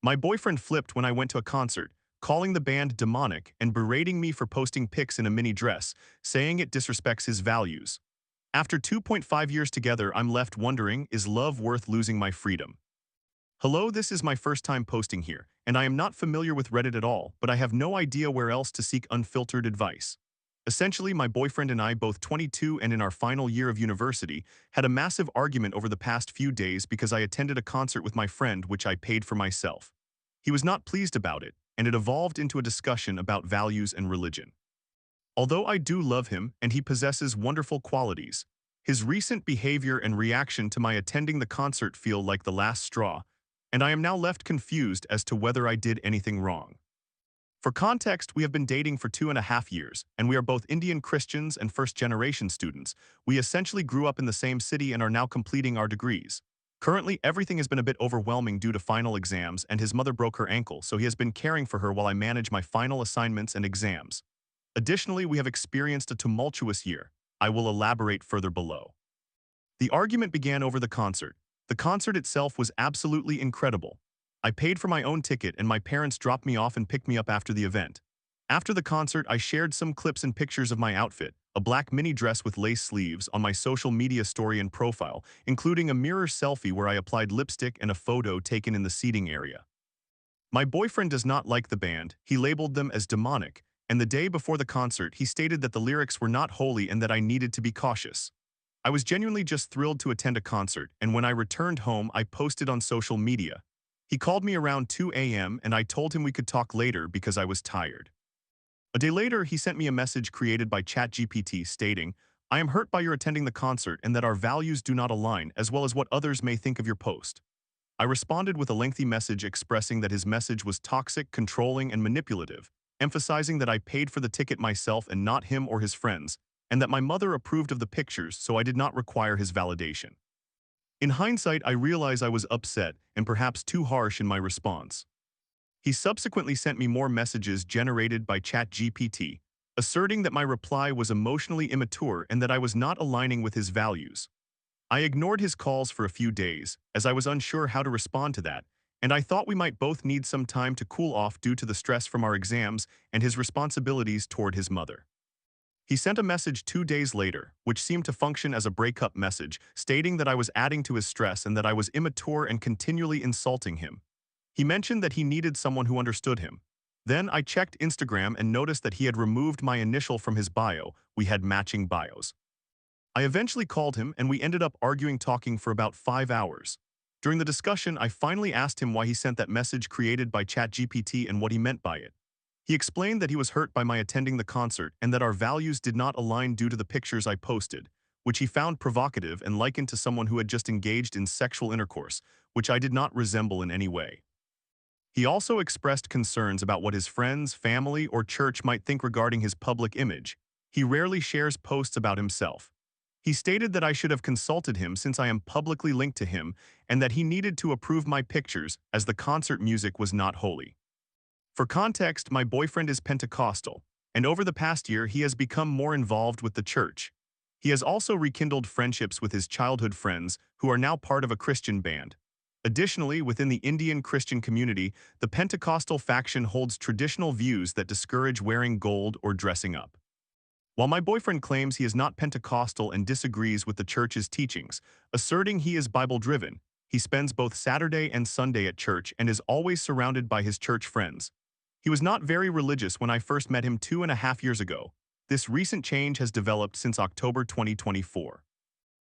My boyfriend flipped when I went to a concert, calling the band demonic and berating me for posting pics in a mini dress, saying it disrespects his values. After 2.5 years together, I'm left wondering, is love worth losing my freedom? Hello, this is my first time posting here, and I am not familiar with Reddit at all, but I have no idea where else to seek unfiltered advice. Essentially, my boyfriend and I, both 22 and in our final year of university, had a massive argument over the past few days because I attended a concert with my friend which I paid for myself. He was not pleased about it, and it evolved into a discussion about values and religion. Although I do love him and he possesses wonderful qualities, his recent behavior and reaction to my attending the concert feel like the last straw, and I am now left confused as to whether I did anything wrong. For context, we have been dating for 2.5 years, and we are both Indian Christians and first-generation students. We essentially grew up in the same city and are now completing our degrees. Currently, everything has been a bit overwhelming due to final exams, and his mother broke her ankle, so he has been caring for her while I manage my final assignments and exams. Additionally, we have experienced a tumultuous year. I will elaborate further below. The argument began over the concert. The concert itself was absolutely incredible. I paid for my own ticket and my parents dropped me off and picked me up after the event. After the concert, I shared some clips and pictures of my outfit, a black mini dress with lace sleeves, on my social media story and profile, including a mirror selfie where I applied lipstick and a photo taken in the seating area. My boyfriend does not like the band. He labeled them as demonic, and the day before the concert, he stated that the lyrics were not holy and that I needed to be cautious. I was genuinely just thrilled to attend a concert, and when I returned home, I posted on social media. He called me around 2 a.m. and I told him we could talk later because I was tired. A day later, he sent me a message created by ChatGPT stating, "I am hurt by your attending the concert and that our values do not align, as well as what others may think of your post." I responded with a lengthy message expressing that his message was toxic, controlling, and manipulative, emphasizing that I paid for the ticket myself and not him or his friends, and that my mother approved of the pictures, so I did not require his validation. In hindsight, I realize I was upset and perhaps too harsh in my response. He subsequently sent me more messages generated by ChatGPT, asserting that my reply was emotionally immature and that I was not aligning with his values. I ignored his calls for a few days, as I was unsure how to respond to that, and I thought we might both need some time to cool off due to the stress from our exams and his responsibilities toward his mother. He sent a message 2 days later, which seemed to function as a breakup message, stating that I was adding to his stress and that I was immature and continually insulting him. He mentioned that he needed someone who understood him. Then I checked Instagram and noticed that he had removed my initial from his bio. We had matching bios. I eventually called him and we ended up arguing talking for about 5 hours. During the discussion, I finally asked him why he sent that message created by ChatGPT and what he meant by it. He explained that he was hurt by my attending the concert and that our values did not align due to the pictures I posted, which he found provocative and likened to someone who had just engaged in sexual intercourse, which I did not resemble in any way. He also expressed concerns about what his friends, family, or church might think regarding his public image. He rarely shares posts about himself. He stated that I should have consulted him since I am publicly linked to him and that he needed to approve my pictures as the concert music was not holy. For context, my boyfriend is Pentecostal, and over the past year he has become more involved with the church. He has also rekindled friendships with his childhood friends who are now part of a Christian band. Additionally, within the Indian Christian community, the Pentecostal faction holds traditional views that discourage wearing gold or dressing up. While my boyfriend claims he is not Pentecostal and disagrees with the church's teachings, asserting he is Bible-driven, he spends both Saturday and Sunday at church and is always surrounded by his church friends. He was not very religious when I first met him 2.5 years ago. This recent change has developed since October 2024.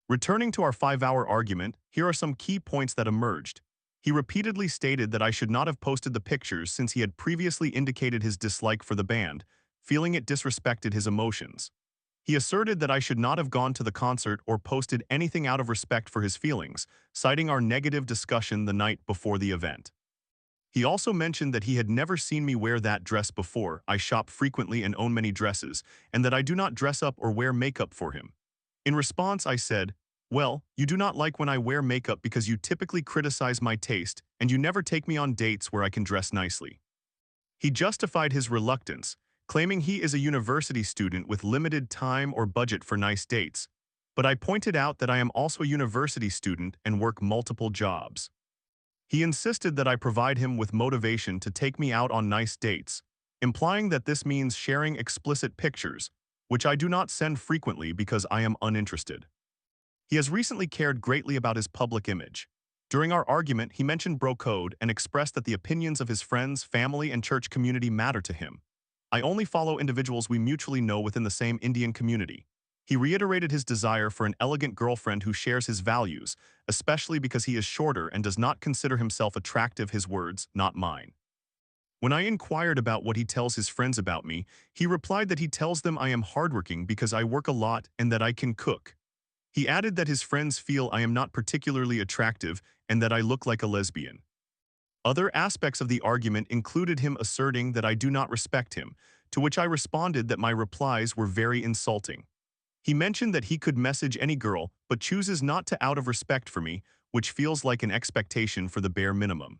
Returning to our 5-hour argument, here are some key points that emerged. He repeatedly stated that I should not have posted the pictures since he had previously indicated his dislike for the band, feeling it disrespected his emotions. He asserted that I should not have gone to the concert or posted anything out of respect for his feelings, citing our negative discussion the night before the event. He also mentioned that he had never seen me wear that dress before. I shop frequently and own many dresses, and that I do not dress up or wear makeup for him. In response, I said, "Well, you do not like when I wear makeup because you typically criticize my taste, and you never take me on dates where I can dress nicely." He justified his reluctance, claiming he is a university student with limited time or budget for nice dates. But I pointed out that I am also a university student and work multiple jobs. He insisted that I provide him with motivation to take me out on nice dates, implying that this means sharing explicit pictures, which I do not send frequently because I am uninterested. He has recently cared greatly about his public image. During our argument, he mentioned bro code and expressed that the opinions of his friends, family, and church community matter to him. I only follow individuals we mutually know within the same Indian community. He reiterated his desire for an elegant girlfriend who shares his values, especially because he is shorter and does not consider himself attractive, his words, not mine. When I inquired about what he tells his friends about me, he replied that he tells them I am hardworking because I work a lot and that I can cook. He added that his friends feel I am not particularly attractive and that I look like a lesbian. Other aspects of the argument included him asserting that I do not respect him, to which I responded that my replies were very insulting. He mentioned that he could message any girl, but chooses not to out of respect for me, which feels like an expectation for the bare minimum.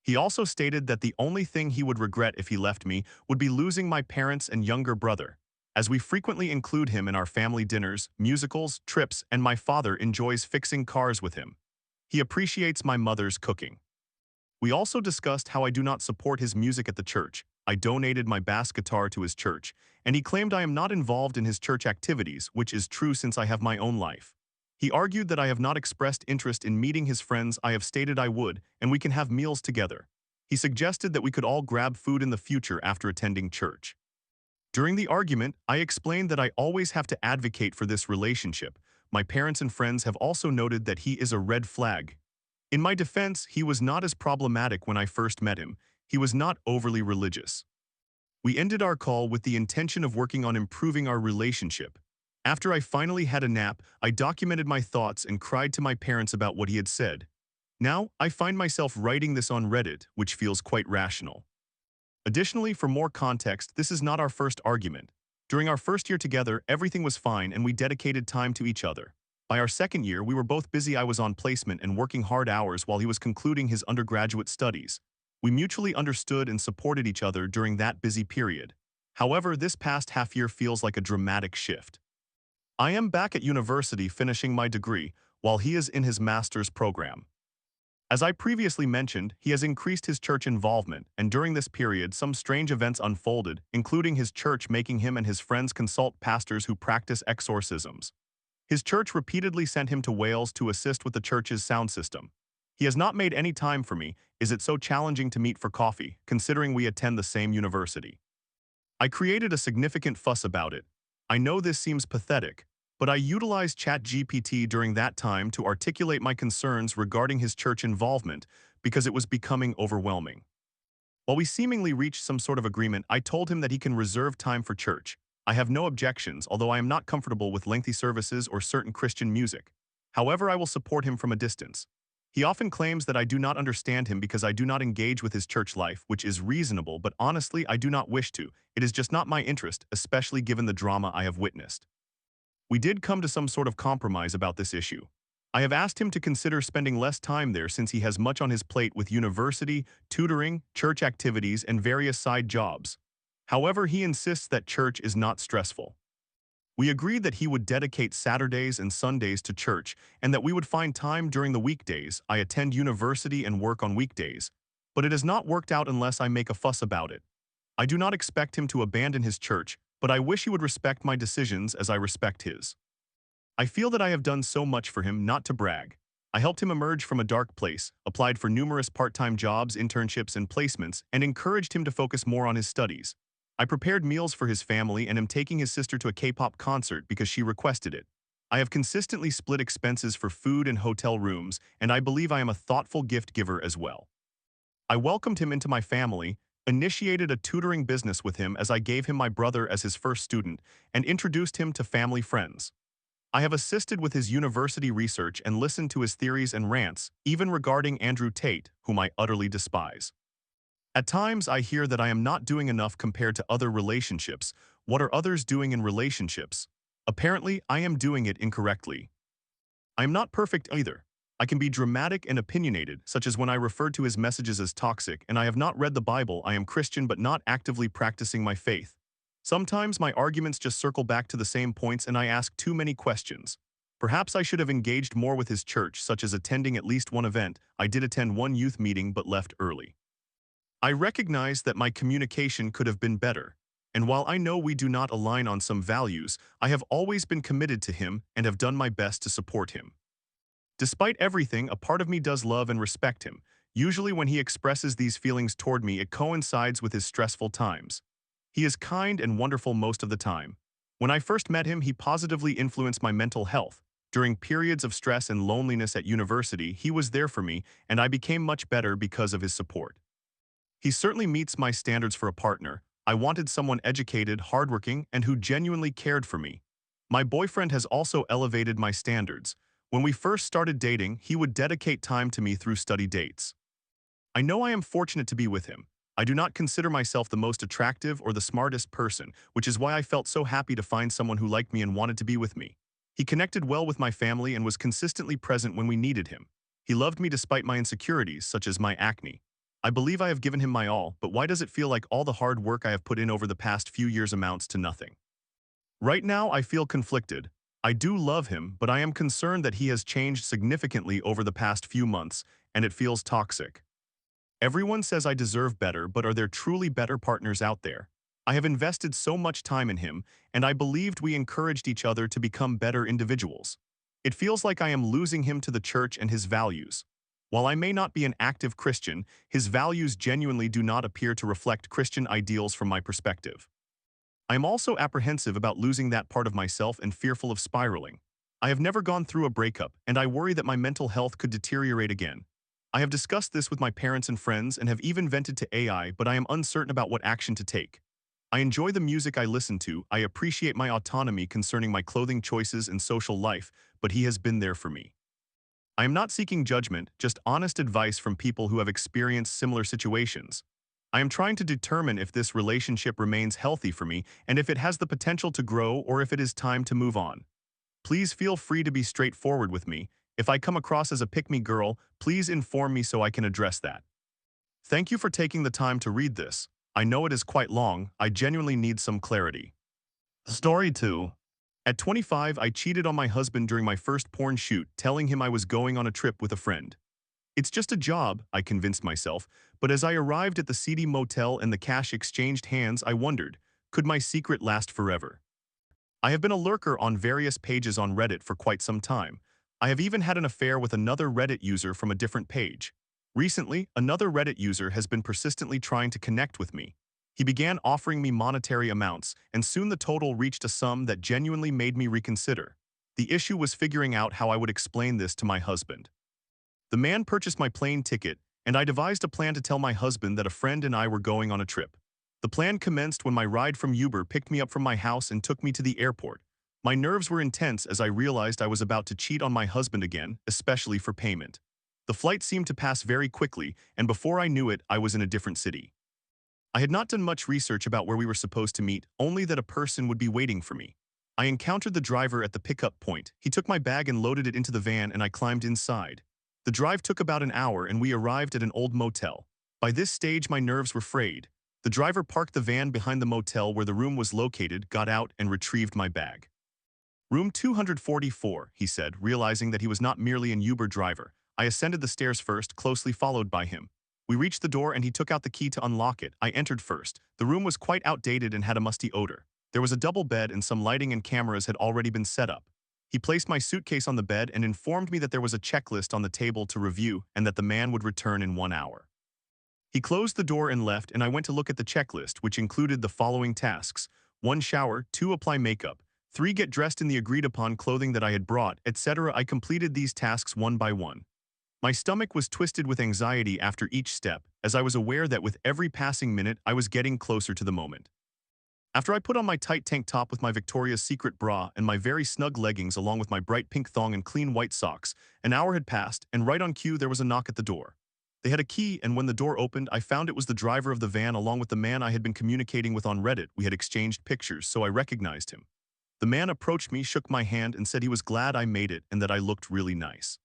He also stated that the only thing he would regret if he left me would be losing my parents and younger brother, as we frequently include him in our family dinners, musicals, trips, and my father enjoys fixing cars with him. He appreciates my mother's cooking. We also discussed how I do not support his music at the church. I donated my bass guitar to his church, and he claimed I am not involved in his church activities, which is true since I have my own life. He argued that I have not expressed interest in meeting his friends I have stated I would, and we can have meals together. He suggested that we could all grab food in the future after attending church. During the argument, I explained that I always have to advocate for this relationship. My parents and friends have also noted that he is a red flag. In my defense, he was not as problematic when I first met him. He was not overly religious. We ended our call with the intention of working on improving our relationship. After I finally had a nap, I documented my thoughts and cried to my parents about what he had said. Now, I find myself writing this on Reddit, which feels quite rational. Additionally, for more context, this is not our first argument. During our first year together, everything was fine and we dedicated time to each other. By our second year, we were both busy. I was on placement and working hard hours while he was concluding his undergraduate studies. We mutually understood and supported each other during that busy period. However, this past half year feels like a dramatic shift. I am back at university finishing my degree, while he is in his master's program. As I previously mentioned, he has increased his church involvement, and during this period some strange events unfolded, including his church making him and his friends consult pastors who practice exorcisms. His church repeatedly sent him to Wales to assist with the church's sound system. He has not made any time for me. Is it so challenging to meet for coffee, considering we attend the same university? I created a significant fuss about it. I know this seems pathetic, but I utilized ChatGPT during that time to articulate my concerns regarding his church involvement because it was becoming overwhelming. While we seemingly reached some sort of agreement, I told him that he can reserve time for church. I have no objections, although I am not comfortable with lengthy services or certain Christian music. However, I will support him from a distance. He often claims that I do not understand him because I do not engage with his church life, which is reasonable, but honestly, I do not wish to. It is just not my interest, especially given the drama I have witnessed. We did come to some sort of compromise about this issue. I have asked him to consider spending less time there since he has much on his plate with university, tutoring, church activities, and various side jobs. However, he insists that church is not stressful. We agreed that he would dedicate Saturdays and Sundays to church and that we would find time during the weekdays. I attend university and work on weekdays, but it has not worked out unless I make a fuss about it. I do not expect him to abandon his church, but I wish he would respect my decisions as I respect his. I feel that I have done so much for him, not to brag. I helped him emerge from a dark place, applied for numerous part-time jobs, internships, and placements, and encouraged him to focus more on his studies. I prepared meals for his family and am taking his sister to a K-pop concert because she requested it. I have consistently split expenses for food and hotel rooms, and I believe I am a thoughtful gift giver as well. I welcomed him into my family, initiated a tutoring business with him as I gave him my brother as his first student, and introduced him to family friends. I have assisted with his university research and listened to his theories and rants, even regarding Andrew Tate, whom I utterly despise. At times, I hear that I am not doing enough compared to other relationships. What are others doing in relationships? Apparently, I am doing it incorrectly. I am not perfect either. I can be dramatic and opinionated, such as when I referred to his messages as toxic, and I have not read the Bible. I am Christian but not actively practicing my faith. Sometimes my arguments just circle back to the same points and I ask too many questions. Perhaps I should have engaged more with his church, such as attending at least one event. I did attend one youth meeting but left early. I recognize that my communication could have been better. And while I know we do not align on some values, I have always been committed to him and have done my best to support him. Despite everything, a part of me does love and respect him. Usually when he expresses these feelings toward me, it coincides with his stressful times. He is kind and wonderful most of the time. When I first met him, he positively influenced my mental health. During periods of stress and loneliness at university, he was there for me, and I became much better because of his support. He certainly meets my standards for a partner. I wanted someone educated, hardworking, and who genuinely cared for me. My boyfriend has also elevated my standards. When we first started dating, he would dedicate time to me through study dates. I know I am fortunate to be with him. I do not consider myself the most attractive or the smartest person, which is why I felt so happy to find someone who liked me and wanted to be with me. He connected well with my family and was consistently present when we needed him. He loved me despite my insecurities, such as my acne. I believe I have given him my all, but why does it feel like all the hard work I have put in over the past few years amounts to nothing? Right now, I feel conflicted. I do love him, but I am concerned that he has changed significantly over the past few months, and it feels toxic. Everyone says I deserve better, but are there truly better partners out there? I have invested so much time in him, and I believed we encouraged each other to become better individuals. It feels like I am losing him to the church and his values. While I may not be an active Christian, his values genuinely do not appear to reflect Christian ideals from my perspective. I am also apprehensive about losing that part of myself and fearful of spiraling. I have never gone through a breakup, and I worry that my mental health could deteriorate again. I have discussed this with my parents and friends and have even vented to AI, but I am uncertain about what action to take. I enjoy the music I listen to, I appreciate my autonomy concerning my clothing choices and social life, but he has been there for me. I am not seeking judgment, just honest advice from people who have experienced similar situations. I am trying to determine if this relationship remains healthy for me and if it has the potential to grow or if it is time to move on. Please feel free to be straightforward with me. If I come across as a pick-me girl, please inform me so I can address that. Thank you for taking the time to read this. I know it is quite long. I genuinely need some clarity. Story 2. At 25, I cheated on my husband during my first porn shoot, telling him I was going on a trip with a friend. It's just a job, I convinced myself, but as I arrived at the seedy motel and the cash exchanged hands, I wondered, could my secret last forever? I have been a lurker on various pages on Reddit for quite some time. I have even had an affair with another Reddit user from a different page. Recently, another Reddit user has been persistently trying to connect with me. He began offering me monetary amounts, and soon the total reached a sum that genuinely made me reconsider. The issue was figuring out how I would explain this to my husband. The man purchased my plane ticket, and I devised a plan to tell my husband that a friend and I were going on a trip. The plan commenced when my ride from Uber picked me up from my house and took me to the airport. My nerves were intense as I realized I was about to cheat on my husband again, especially for payment. The flight seemed to pass very quickly, and before I knew it, I was in a different city. I had not done much research about where we were supposed to meet, only that a person would be waiting for me. I encountered the driver at the pickup point. He took my bag and loaded it into the van, and I climbed inside. The drive took about an hour, and we arrived at an old motel. By this stage, my nerves were frayed. The driver parked the van behind the motel where the room was located, got out, and retrieved my bag. Room 244, he said, realizing that he was not merely an Uber driver. I ascended the stairs first, closely followed by him. We reached the door and he took out the key to unlock it. I entered first. The room was quite outdated and had a musty odor. There was a double bed and some lighting and cameras had already been set up. He placed my suitcase on the bed and informed me that there was a checklist on the table to review and that the man would return in 1 hour. He closed the door and left, and I went to look at the checklist, which included the following tasks: 1 shower, 2 apply makeup, 3 get dressed in the agreed-upon clothing that I had brought, etc. I completed these tasks one by one. My stomach was twisted with anxiety after each step, as I was aware that with every passing minute I was getting closer to the moment. After I put on my tight tank top with my Victoria's Secret bra and my very snug leggings along with my bright pink thong and clean white socks, an hour had passed, and right on cue there was a knock at the door. They had a key, and when the door opened, I found it was the driver of the van along with the man I had been communicating with on Reddit. We had exchanged pictures, so I recognized him. The man approached me, shook my hand, and said he was glad I made it and that I looked really nice.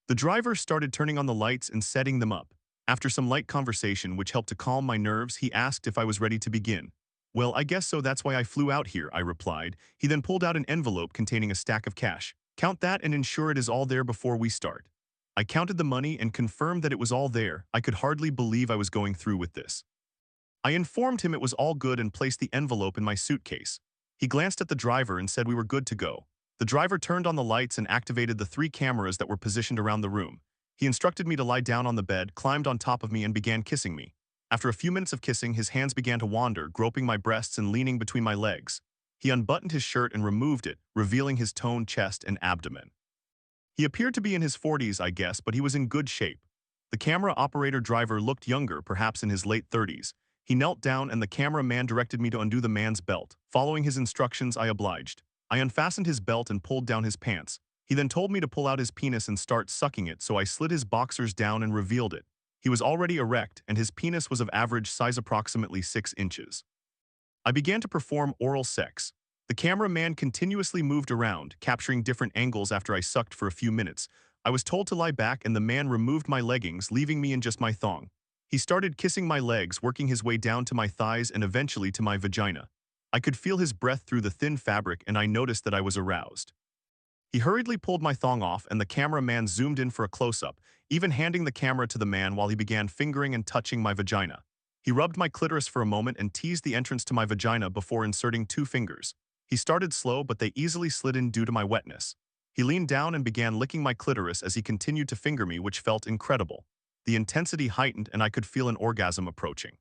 The driver started turning on the lights and setting them up. After some light conversation, which helped to calm my nerves, he asked if I was ready to begin. "Well, I guess so, that's why I flew out here," I replied. He then pulled out an envelope containing a stack of cash. Count that and ensure it is all there before we start. I counted the money and confirmed that it was all there. I could hardly believe I was going through with this. I informed him it was all good and placed the envelope in my suitcase. He glanced at the driver and said we were good to go. The driver turned on the lights and activated the 3 cameras that were positioned around the room. He instructed me to lie down on the bed, climbed on top of me, and began kissing me. After a few minutes of kissing, his hands began to wander, groping my breasts and leaning between my legs. He unbuttoned his shirt and removed it, revealing his toned chest and abdomen. He appeared to be in his 40s, I guess, but he was in good shape. The camera operator driver looked younger, perhaps in his late 30s. He knelt down and the cameraman directed me to undo the man's belt. Following his instructions, I obliged. I unfastened his belt and pulled down his pants. He then told me to pull out his penis and start sucking it, so I slid his boxers down and revealed it. He was already erect, and his penis was of average size, approximately 6 inches. I began to perform oral sex. The cameraman continuously moved around, capturing different angles after I sucked for a few minutes. I was told to lie back and the man removed my leggings, leaving me in just my thong. He started kissing my legs, working his way down to my thighs and eventually to my vagina. I could feel his breath through the thin fabric and I noticed that I was aroused. He hurriedly pulled my thong off and the cameraman zoomed in for a close-up, even handing the camera to the man while he began fingering and touching my vagina. He rubbed my clitoris for a moment and teased the entrance to my vagina before inserting 2 fingers. He started slow, but they easily slid in due to my wetness. He leaned down and began licking my clitoris as he continued to finger me, which felt incredible. The intensity heightened and I could feel an orgasm approaching.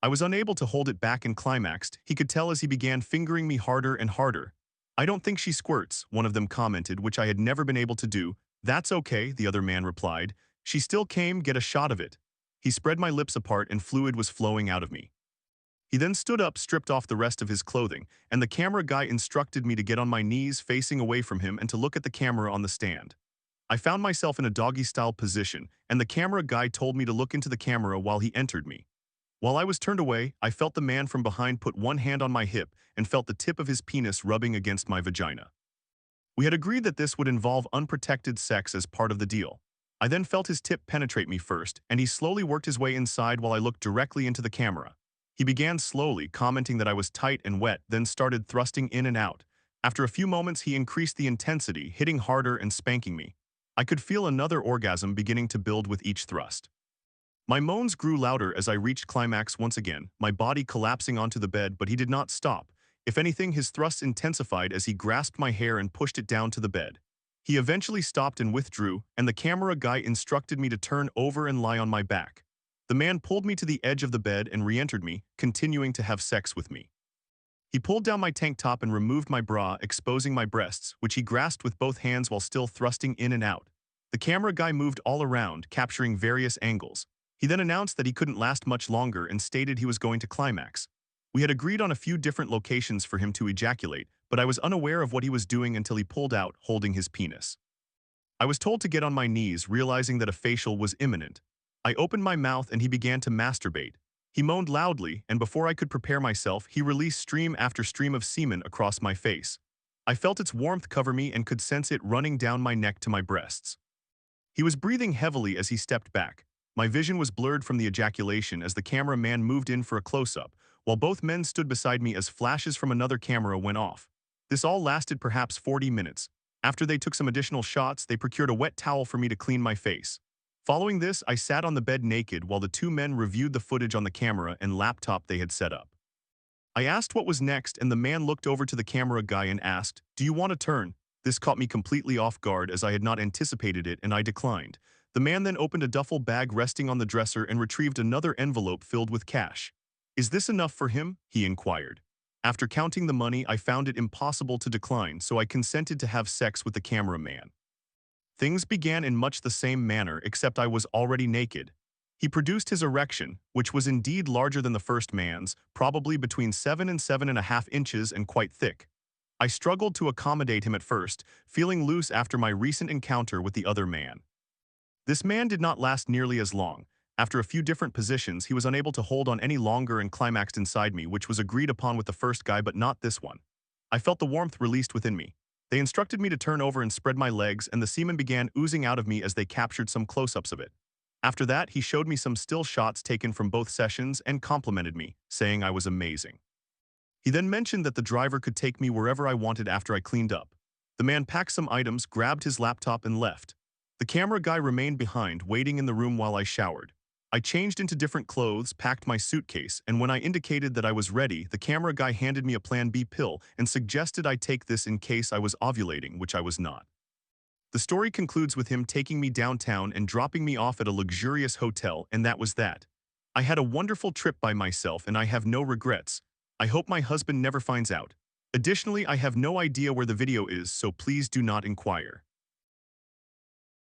I was unable to hold it back and climaxed. He could tell as he began fingering me harder and harder. "I don't think she squirts," one of them commented, which I had never been able to do. "That's okay," the other man replied. "She still came, get a shot of it." He spread my lips apart and fluid was flowing out of me. He then stood up, stripped off the rest of his clothing, and the camera guy instructed me to get on my knees facing away from him and to look at the camera on the stand. I found myself in a doggy-style position, and the camera guy told me to look into the camera while he entered me. While I was turned away, I felt the man from behind put one hand on my hip and felt the tip of his penis rubbing against my vagina. We had agreed that this would involve unprotected sex as part of the deal. I then felt his tip penetrate me first, and he slowly worked his way inside while I looked directly into the camera. He began slowly, commenting that I was tight and wet, then started thrusting in and out. After a few moments, he increased the intensity, hitting harder and spanking me. I could feel another orgasm beginning to build with each thrust. My moans grew louder as I reached climax once again, my body collapsing onto the bed, but he did not stop. If anything, his thrusts intensified as he grasped my hair and pushed it down to the bed. He eventually stopped and withdrew, and the camera guy instructed me to turn over and lie on my back. The man pulled me to the edge of the bed and re-entered me, continuing to have sex with me. He pulled down my tank top and removed my bra, exposing my breasts, which he grasped with both hands while still thrusting in and out. The camera guy moved all around, capturing various angles. He then announced that he couldn't last much longer and stated he was going to climax. We had agreed on a few different locations for him to ejaculate, but I was unaware of what he was doing until he pulled out, holding his penis. I was told to get on my knees, realizing that a facial was imminent. I opened my mouth and he began to masturbate. He moaned loudly, and before I could prepare myself, he released stream after stream of semen across my face. I felt its warmth cover me and could sense it running down my neck to my breasts. He was breathing heavily as he stepped back. My vision was blurred from the ejaculation as the cameraman moved in for a close-up, while both men stood beside me as flashes from another camera went off. This all lasted perhaps 40 minutes. After they took some additional shots, they procured a wet towel for me to clean my face. Following this, I sat on the bed naked while the 2 men reviewed the footage on the camera and laptop they had set up. I asked what was next, and the man looked over to the camera guy and asked, "Do you want to turn?" This caught me completely off guard as I had not anticipated it, and I declined. The man then opened a duffel bag resting on the dresser and retrieved another envelope filled with cash. "Is this enough for him?" he inquired. After counting the money, I found it impossible to decline, so I consented to have sex with the cameraman. Things began in much the same manner, except I was already naked. He produced his erection, which was indeed larger than the first man's, probably between 7 and 7.5 inches and quite thick. I struggled to accommodate him at first, feeling loose after my recent encounter with the other man. This man did not last nearly as long. After a few different positions, he was unable to hold on any longer and climaxed inside me, which was agreed upon with the first guy but not this one. I felt the warmth released within me. They instructed me to turn over and spread my legs, and the semen began oozing out of me as they captured some close-ups of it. After that, he showed me some still shots taken from both sessions and complimented me, saying I was amazing. He then mentioned that the driver could take me wherever I wanted after I cleaned up. The man packed some items, grabbed his laptop, and left. The camera guy remained behind, waiting in the room while I showered. I changed into different clothes, packed my suitcase, and when I indicated that I was ready, the camera guy handed me a Plan B pill and suggested I take this in case I was ovulating, which I was not. The story concludes with him taking me downtown and dropping me off at a luxurious hotel, and that was that. I had a wonderful trip by myself and I have no regrets. I hope my husband never finds out. Additionally, I have no idea where the video is, so please do not inquire.